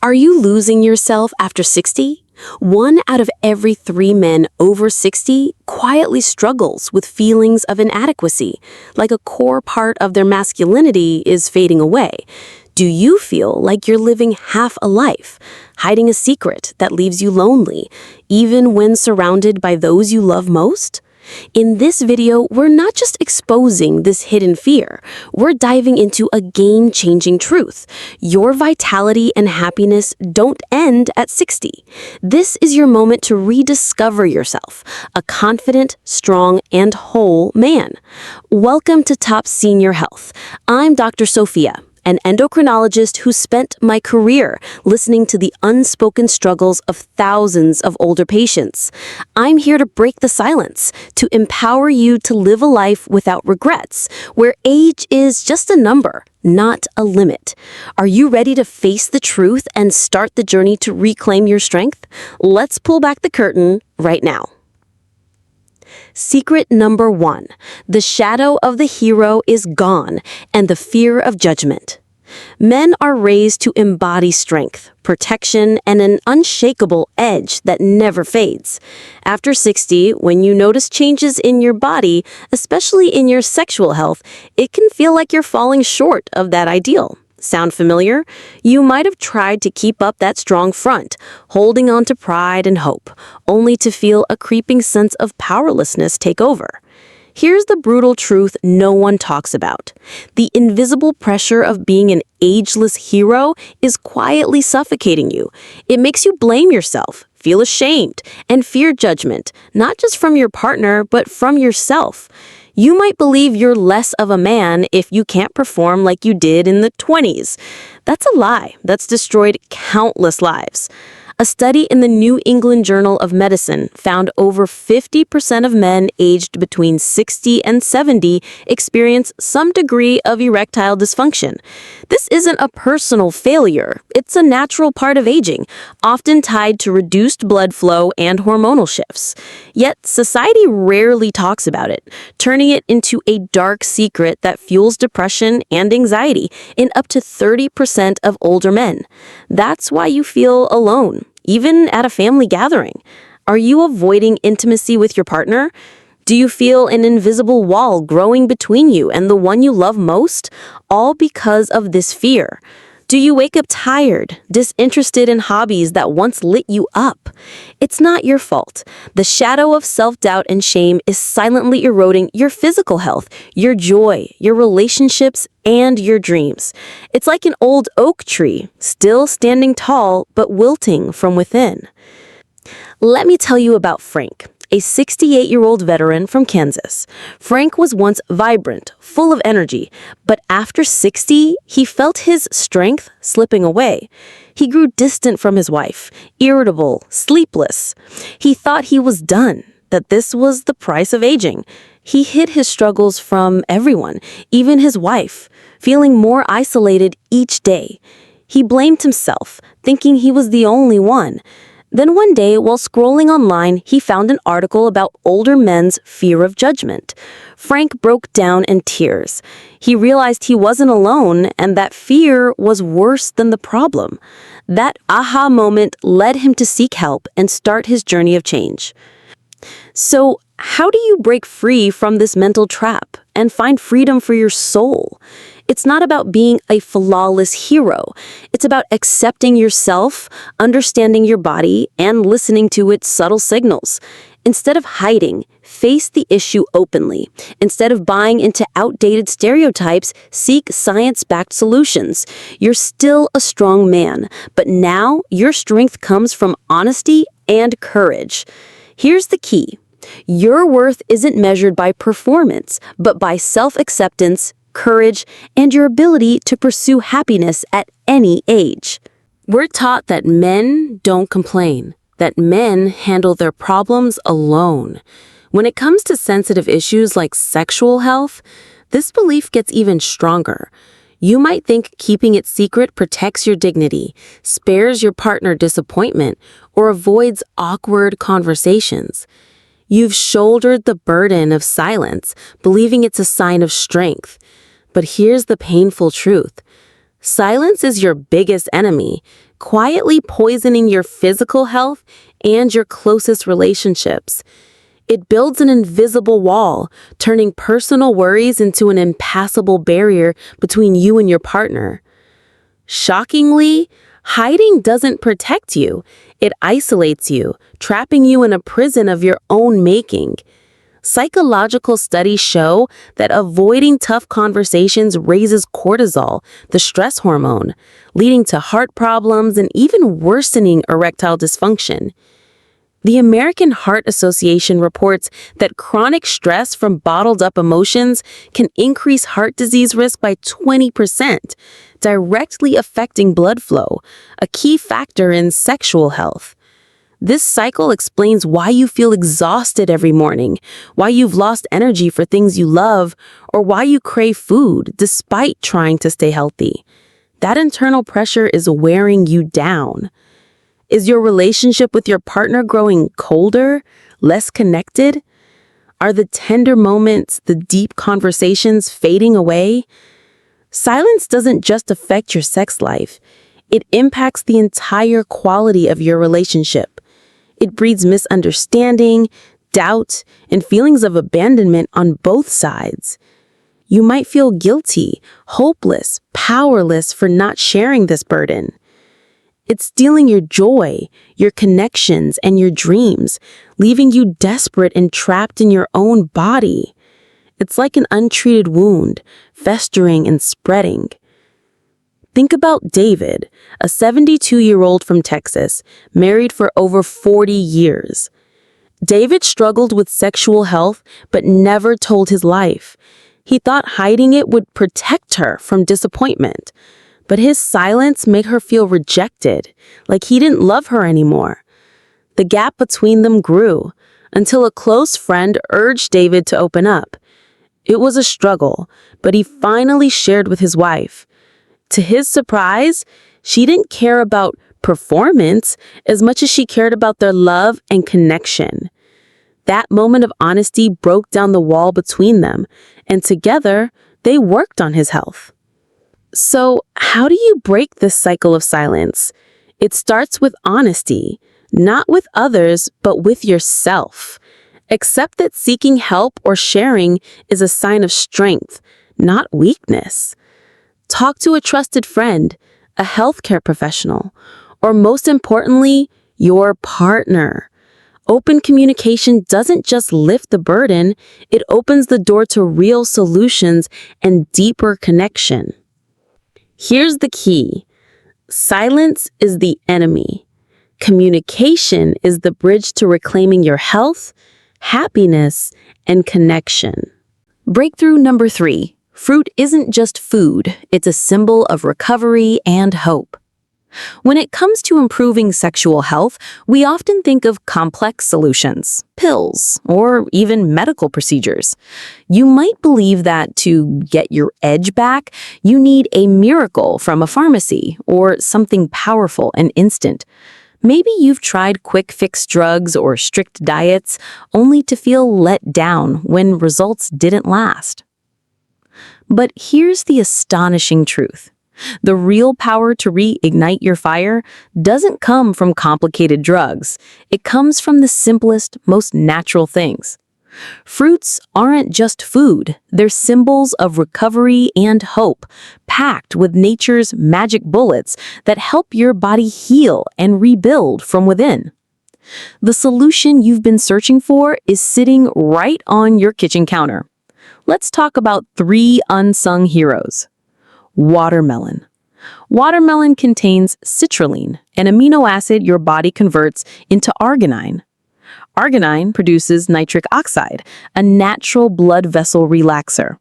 Are you losing yourself after 60? One out of every 3 men over 60 quietly struggles with feelings of inadequacy, like a core part of their masculinity is fading away. Do you feel like you're living half a life, hiding a secret that leaves you lonely, even when surrounded by those you love most? In this video, we're not just exposing this hidden fear, we're diving into a game-changing truth. Your vitality and happiness don't end at 60. This is your moment to rediscover yourself, a confident, strong, and whole man. Welcome to Top Senior Health. I'm Dr. Sophia, an endocrinologist who spent my career listening to the unspoken struggles of thousands of older patients. I'm here to break the silence, to empower you to live a life without regrets, where age is just a number, not a limit. Are you ready to face the truth and start the journey to reclaim your strength? Let's pull back the curtain right now. Secret number 1. The shadow of the hero is gone, and the fear of judgment. Men are raised to embody strength, protection, and an unshakable edge that never fades. After 60, when you notice changes in your body, especially in your sexual health, it can feel like you're falling short of that ideal. Sound familiar? You might have tried to keep up that strong front, holding on to pride and hope, only to feel a creeping sense of powerlessness take over. Here's the brutal truth no one talks about. The invisible pressure of being an ageless hero is quietly suffocating you. It makes you blame yourself, feel ashamed, and fear judgment, not just from your partner, but from yourself. You might believe you're less of a man if you can't perform like you did in the 20s. That's a lie that's destroyed countless lives. A study in the New England Journal of Medicine found over 50% of men aged between 60 and 70 experience some degree of erectile dysfunction. This isn't a personal failure. It's a natural part of aging, often tied to reduced blood flow and hormonal shifts. Yet society rarely talks about it, turning it into a dark secret that fuels depression and anxiety in up to 30% of older men. That's why you feel alone, even at a family gathering. Are you avoiding intimacy with your partner? Do you feel an invisible wall growing between you and the one you love most? All because of this fear. Do you wake up tired, disinterested in hobbies that once lit you up? It's not your fault. The shadow of self-doubt and shame is silently eroding your physical health, your joy, your relationships, and your dreams. It's like an old oak tree, still standing tall but wilting from within. Let me tell you about Frank, a 68-year-old veteran from Kansas. Frank was once vibrant, full of energy, but after 60, he felt his strength slipping away. He grew distant from his wife, irritable, sleepless. He thought he was done, that this was the price of aging. He hid his struggles from everyone, even his wife, feeling more isolated each day. He blamed himself, thinking he was the only one. Then one day, while scrolling online, he found an article about older men's fear of judgment. Frank broke down in tears. He realized he wasn't alone and that fear was worse than the problem. That aha moment led him to seek help and start his journey of change. So, how do you break free from this mental trap and find freedom for your soul? It's not about being a flawless hero. It's about accepting yourself, understanding your body, and listening to its subtle signals. Instead of hiding, face the issue openly. Instead of buying into outdated stereotypes, seek science-backed solutions. You're still a strong man, but now your strength comes from honesty and courage. Here's the key. Your worth isn't measured by performance, but by self-acceptance, courage, and your ability to pursue happiness at any age. We're taught that men don't complain, that men handle their problems alone. When it comes to sensitive issues like sexual health, this belief gets even stronger. You might think keeping it secret protects your dignity, spares your partner disappointment, or avoids awkward conversations. You've shouldered the burden of silence, believing it's a sign of strength. But here's the painful truth. Silence is your biggest enemy. quietly poisoning your physical health and your closest relationships. It builds an invisible wall, turning personal worries into an impassable barrier between you and your partner. Shockingly, hiding doesn't protect you. It isolates you, trapping you in a prison of your own making. Psychological studies show that avoiding tough conversations raises cortisol, the stress hormone, leading to heart problems and even worsening erectile dysfunction. The American Heart Association reports that chronic stress from bottled up emotions can increase heart disease risk by 20%, directly affecting blood flow, a key factor in sexual health. This cycle explains why you feel exhausted every morning, why you've lost energy for things you love, or why you crave food despite trying to stay healthy. That internal pressure is wearing you down. Is your relationship with your partner growing colder, less connected? Are the tender moments, the deep conversations fading away? Silence doesn't just affect your sex life. It impacts the entire quality of your relationship. It breeds misunderstanding, doubt, and feelings of abandonment on both sides. You might feel guilty, hopeless, powerless for not sharing this burden. It's stealing your joy, your connections, and your dreams, leaving you desperate and trapped in your own body. It's like an untreated wound, festering and spreading. Think about David, a 72-year-old from Texas, married for over 40 years. David struggled with sexual health but never told his life. He thought hiding it would protect her from disappointment. But his silence made her feel rejected, like he didn't love her anymore. The gap between them grew, until a close friend urged David to open up. It was a struggle, but he finally shared with his wife. To his surprise, she didn't care about performance as much as she cared about their love and connection. That moment of honesty broke down the wall between them, and together, they worked on his health. So, how do you break this cycle of silence? It starts with honesty, not with others, but with yourself. Accept that seeking help or sharing is a sign of strength, not weakness. Talk to a trusted friend, a healthcare professional, or most importantly, your partner. Open communication doesn't just lift the burden, it opens the door to real solutions and deeper connection. Here's the key. Silence is the enemy. Communication is the bridge to reclaiming your health, happiness, and connection. Breakthrough number 3. Fruit isn't just food, it's a symbol of recovery and hope. When it comes to improving sexual health, we often think of complex solutions, pills, or even medical procedures. You might believe that to get your edge back, you need a miracle from a pharmacy or something powerful and instant. Maybe you've tried quick-fix drugs or strict diets only to feel let down when results didn't last. But here's the astonishing truth. The real power to reignite your fire doesn't come from complicated drugs. It comes from the simplest, most natural things. Fruits aren't just food. They're symbols of recovery and hope, packed with nature's magic bullets that help your body heal and rebuild from within. The solution you've been searching for is sitting right on your kitchen counter. Let's talk about 3 unsung heroes. Watermelon. Watermelon contains citrulline, an amino acid your body converts into arginine. Arginine produces nitric oxide, a natural blood vessel relaxer.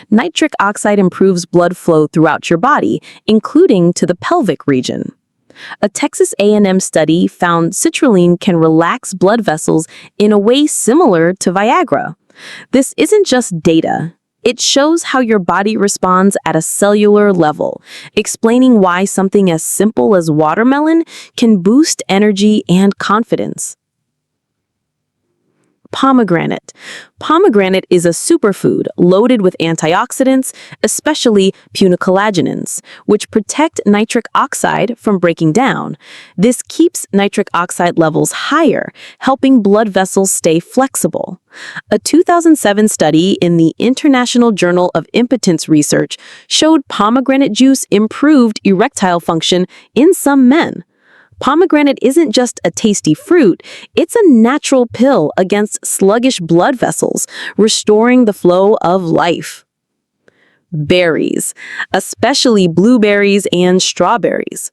Nitric oxide improves blood flow throughout your body, including to the pelvic region. A Texas A&M study found citrulline can relax blood vessels in a way similar to Viagra. This isn't just data. It shows how your body responds at a cellular level, explaining why something as simple as watermelon can boost energy and confidence. pomegranate. Pomegranate is a superfood loaded with antioxidants, especially punocollagenins, which protect nitric oxide from breaking down. This keeps nitric oxide levels higher, helping blood vessels stay flexible. A 2007 study in the International Journal of Impotence Research showed pomegranate juice improved erectile function in some men. Pomegranate isn't just a tasty fruit, it's a natural pill against sluggish blood vessels, restoring the flow of life. Berries, especially blueberries and strawberries.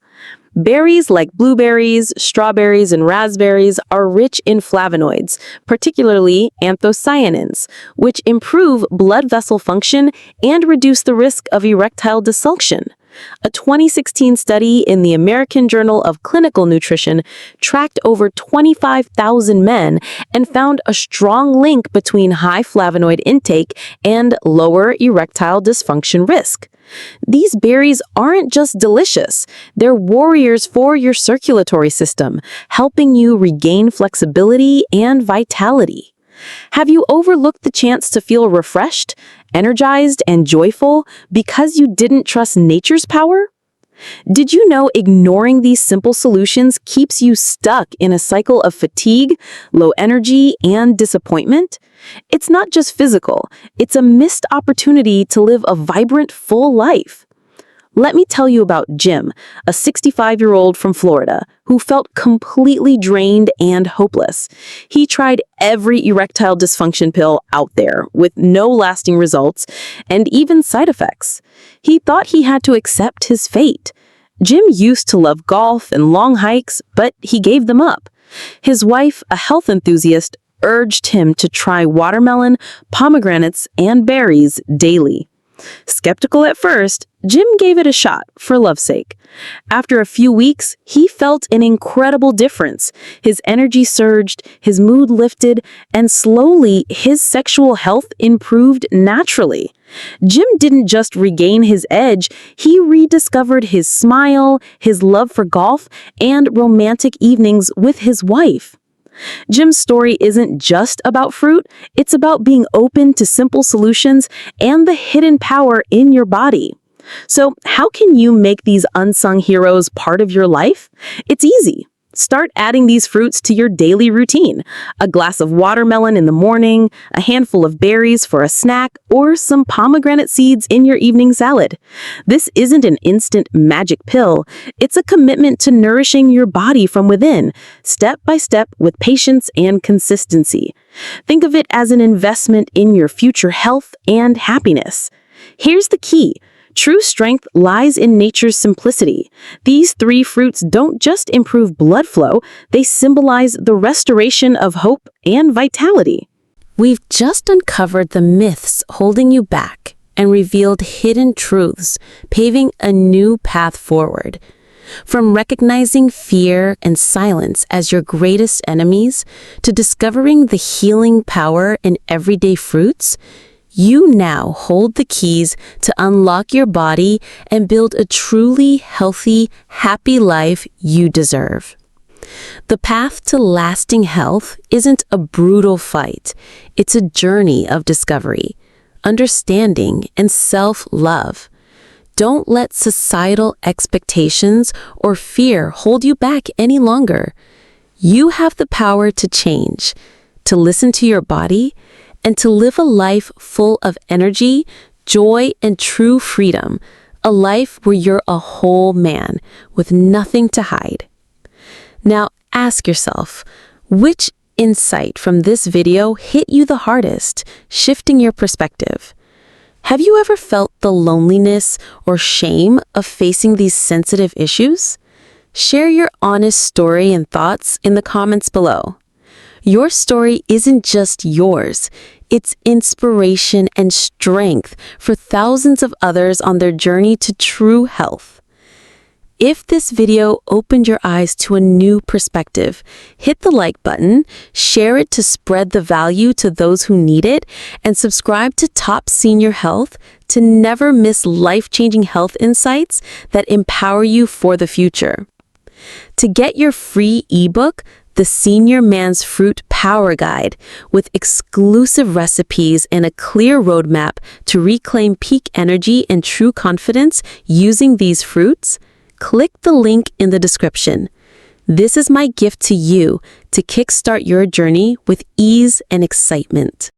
Berries like blueberries, strawberries, and raspberries are rich in flavonoids, particularly anthocyanins, which improve blood vessel function and reduce the risk of erectile dysfunction. A 2016 study in the American Journal of Clinical Nutrition tracked over 25,000 men and found a strong link between high flavonoid intake and lower erectile dysfunction risk. These berries aren't just delicious, they're warriors for your circulatory system, helping you regain flexibility and vitality. Have you overlooked the chance to feel refreshed, energized, and joyful because you didn't trust nature's power? Did you know ignoring these simple solutions keeps you stuck in a cycle of fatigue, low energy, and disappointment? It's not just physical, it's a missed opportunity to live a vibrant, full life. Let me tell you about Jim, a 65-year-old from Florida who felt completely drained and hopeless. He tried every erectile dysfunction pill out there with no lasting results and even side effects. He thought he had to accept his fate. Jim used to love golf and long hikes, but he gave them up. His wife, a health enthusiast, urged him to try watermelon, pomegranates, and berries daily. Skeptical at first, Jim gave it a shot for love's sake. After a few weeks, he felt an incredible difference. His energy surged, his mood lifted, and slowly his sexual health improved naturally. Jim didn't just regain his edge, he rediscovered his smile, his love for golf, and romantic evenings with his wife. Jim's story isn't just about fruit, it's about being open to simple solutions and the hidden power in your body. So, how can you make these unsung heroes part of your life? It's easy. Start adding these fruits to your daily routine. A glass of watermelon in the morning, a handful of berries for a snack, or some pomegranate seeds in your evening salad. This isn't an instant magic pill. It's a commitment to nourishing your body from within, step by step with patience and consistency. Think of it as an investment in your future health and happiness. Here's the key. True strength lies in nature's simplicity. These three fruits don't just improve blood flow, they symbolize the restoration of hope and vitality. We've just uncovered the myths holding you back and revealed hidden truths, paving a new path forward. From recognizing fear and silence as your greatest enemies to discovering the healing power in everyday fruits, you now hold the keys to unlock your body and build a truly healthy, happy life you deserve. The path to lasting health isn't a brutal fight. It's a journey of discovery, understanding, and self-love. Don't let societal expectations or fear hold you back any longer. You have the power to change, to listen to your body, and to live a life full of energy, joy, and true freedom, a life where you're a whole man with nothing to hide. Now, ask yourself, which insight from this video hit you the hardest, shifting your perspective? Have you ever felt the loneliness or shame of facing these sensitive issues? Share your honest story and thoughts in the comments below. Your story isn't just yours, it's inspiration and strength for thousands of others on their journey to true health. If this video opened your eyes to a new perspective, hit the like button, share it to spread the value to those who need it, and subscribe to Top Senior Health to never miss life-changing health insights that empower you for the future. To get your free ebook, The Senior Man's Fruit power guide with exclusive recipes and a clear roadmap to reclaim peak energy and true confidence using these fruits, click the link in the description. This is my gift to you to kickstart your journey with ease and excitement.